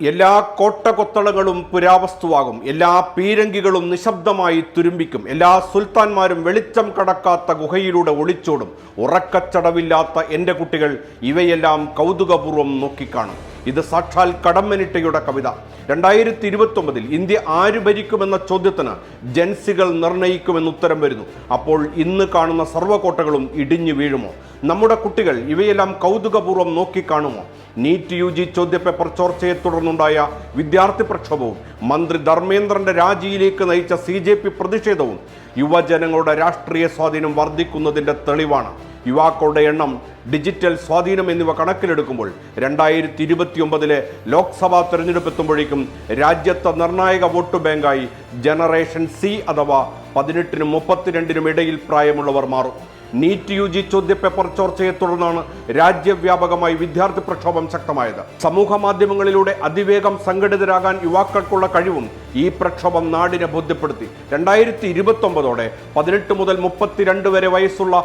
എല്ലാ കോട്ടകൊത്തളങ്ങളും പുരാവസ്തുവാകും. എല്ലാ പീരങ്കികളും നിശബ്ദമായി തുരുമ്പിക്കും. എല്ലാ സുൽത്താൻമാരും വെളിച്ചം കടക്കാത്ത ഗുഹയിലൂടെ ഒളിച്ചോടും. ഉറക്കച്ചടവില്ലാത്ത എൻ്റെ കുട്ടികൾ ഇവയെല്ലാം കൗതുകപൂർവ്വം നോക്കിക്കാണും. ഇത് സാക്ഷാൽ കടമ്മനിട്ടയുടെ കവിത. 2029 ഇന്ത്യ ആര് ഭരിക്കുമെന്ന ചോദ്യത്തിന് ജൻസികൾ നിർണയിക്കുമെന്ന് ഉത്തരം വരുന്നു. അപ്പോൾ ഇന്ന് കാണുന്ന സർവ്വകോട്ടകളും ഇടിഞ്ഞു വീഴുമോ? നമ്മുടെ കുട്ടികൾ ഇവയെല്ലാം കൗതുകപൂർവ്വം നോക്കിക്കാണുമോ? നീറ്റ് UG ചോദ്യപേപ്പർ ചോർച്ചയെ തുടർന്നുണ്ടായ വിദ്യാർത്ഥി പ്രക്ഷോഭവും മന്ത്രി ധർമ്മേന്ദ്രന്റെ രാജിയിലേക്ക് നയിച്ച CJP പ്രതിഷേധവും യുവജനങ്ങളുടെ രാഷ്ട്രീയ സ്വാധീനം വർദ്ധിക്കുന്നതിൻ്റെ തെളിവാണ്. യുവാക്കളുടെ എണ്ണം, ഡിജിറ്റൽ സ്വാധീനം എന്നിവ കണക്കിലെടുക്കുമ്പോൾ 2029 ലോക്സഭാ തെരഞ്ഞെടുപ്പെത്തുമ്പോഴേക്കും രാജ്യത്തെ നിർണായക വോട്ട് ബാങ്കായി ജനറേഷൻ C അഥവാ 18-നും 32-നും ഇടയിൽ പ്രായമുള്ളവർ മാറും. നീറ്റ് UG ചോദ്യപേപ്പർ ചോർച്ചയെ തുടർന്നാണ് രാജ്യവ്യാപകമായി വിദ്യാർത്ഥി പ്രക്ഷോഭം ശക്തമായത്. സമൂഹ മാധ്യമങ്ങളിലൂടെ അതിവേഗം സംഘടിതരാകാൻ യുവാക്കൾക്കുള്ള കഴിവും ഈ പ്രക്ഷോഭം നാടിനെ ബോധ്യപ്പെടുത്തി. 2029 18 മുതൽ 32 വരെ വയസ്സുള്ള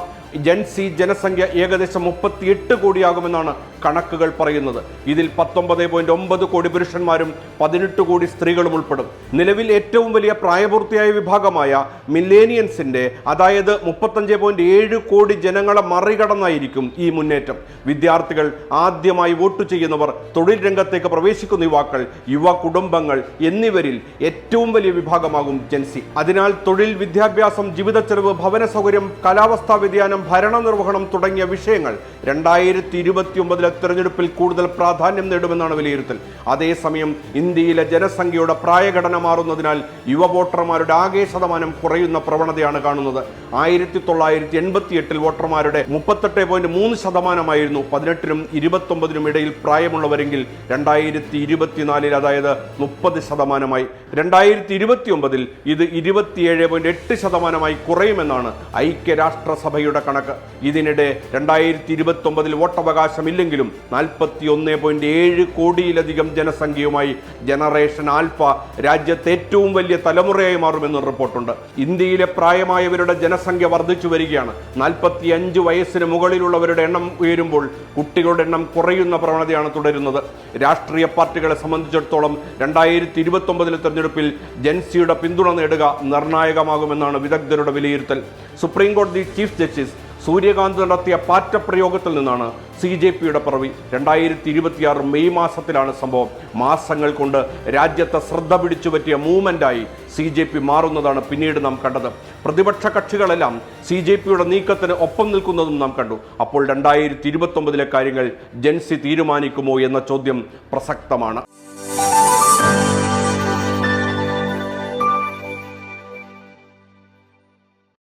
ജൻസി ജനസംഖ്യ ഏകദേശം 38 കോടിയാകുമെന്നാണ് കണക്കുകൾ പറയുന്നത്. ഇതിൽ 19.9 കോടി പുരുഷന്മാരും 18 കോടി സ്ത്രീകളും ഉൾപ്പെടും. നിലവിൽ ഏറ്റവും വലിയ പ്രായപൂർത്തിയായ വിഭാഗമായ മില്ലേനിയൻസിന്റെ, അതായത് 35.7 കോടി ജനങ്ങളെ മറികടന്നായിരിക്കും ഈ മുന്നേറ്റം. വിദ്യാർത്ഥികൾ, ആദ്യമായി വോട്ട് ചെയ്യുന്നവർ, തൊഴിൽ രംഗത്തേക്ക് പ്രവേശിക്കുന്ന യുവാക്കൾ, യുവ കുടുംബങ്ങൾ എന്നിവരിൽ ഏറ്റവും വലിയ വിഭാഗമാകും ജൻസി. അതിനാൽ തൊഴിൽ, വിദ്യാഭ്യാസം, ജീവിതച്ചെലവ്, ഭവന സൗകര്യം, കാലാവസ്ഥാ വ്യതിയാനം, ഭരണനിർവഹണം തുടങ്ങിയ വിഷയങ്ങൾ 2029 തെരഞ്ഞെടുപ്പിൽ കൂടുതൽ പ്രാധാന്യം നേടുമെന്നാണ് വിലയിരുത്തൽ. അതേസമയം ഇന്ത്യയിലെ ജനസംഖ്യയുടെ പ്രായഘടന മാറുന്നതിനാൽ യുവ വോട്ടർമാരുടെ ആകെ ശതമാനം കുറയുന്ന പ്രവണതയാണ് കാണുന്നത്. 1988 വോട്ടർമാരുടെ 38.3% 18-നും 29-നും ഇടയിൽ പ്രായമുള്ളവരെങ്കിൽ 2024 അതായത് 30%. 2029 ഇത് 27.8% കുറയുമെന്നാണ് ഐക്യരാഷ്ട്രസഭയുടെ കണക്ക്. ഇതിനിടെ 2029 വോട്ടവകാശമില്ലെങ്കിലും 41.7 കോടിയിലധികം ജനസംഖ്യയുമായി ജനറേഷൻ ആൽഫ രാജ്യത്തെ ഏറ്റവും വലിയ തലമുറയായി മാറുമെന്ന് റിപ്പോർട്ടുണ്ട്. ഇന്ത്യയിലെ പ്രായമായവരുടെ ജനസംഖ്യ വർദ്ധിച്ചു വരികയാണ്. 45 വയസ്സിന് മുകളിലുള്ളവരുടെ എണ്ണം ഉയരുമ്പോൾ കുട്ടികളുടെ എണ്ണം കുറയുന്ന പ്രവണതയാണ് തുടരുന്നത്. രാഷ്ട്രീയ പാർട്ടികളെ സംബന്ധിച്ചിടത്തോളം 2029 തെരഞ്ഞെടുപ്പിൽ ജൻസിയുടെ പിന്തുണ നേടുക നിർണായകമാകുമെന്നാണ് വിദഗ്ധരുടെ വിലയിരുത്തൽ. സുപ്രീം കോടതി ചീഫ് ജസ്റ്റിസ് സൂര്യകാന്ത് നടത്തിയ പാറ്റപ്രയോഗത്തിൽ നിന്നാണ് CJPയുടെ പിറവി. 2026 മെയ് മാസത്തിലാണ് സംഭവം. മാസങ്ങൾ കൊണ്ട് രാജ്യത്തെ ശ്രദ്ധ പിടിച്ചു പറ്റിയ മൂവ്മെന്റായി CJP മാറുന്നതാണ് പിന്നീട് നാം കണ്ടത്. പ്രതിപക്ഷ കക്ഷികളെല്ലാം CJPയുടെ നീക്കത്തിന് ഒപ്പം നിൽക്കുന്നതും നാം കണ്ടു. അപ്പോൾ 2029 കാര്യങ്ങൾ ജൻസി തീരുമാനിക്കുമോ എന്ന ചോദ്യം പ്രസക്തമാണ്.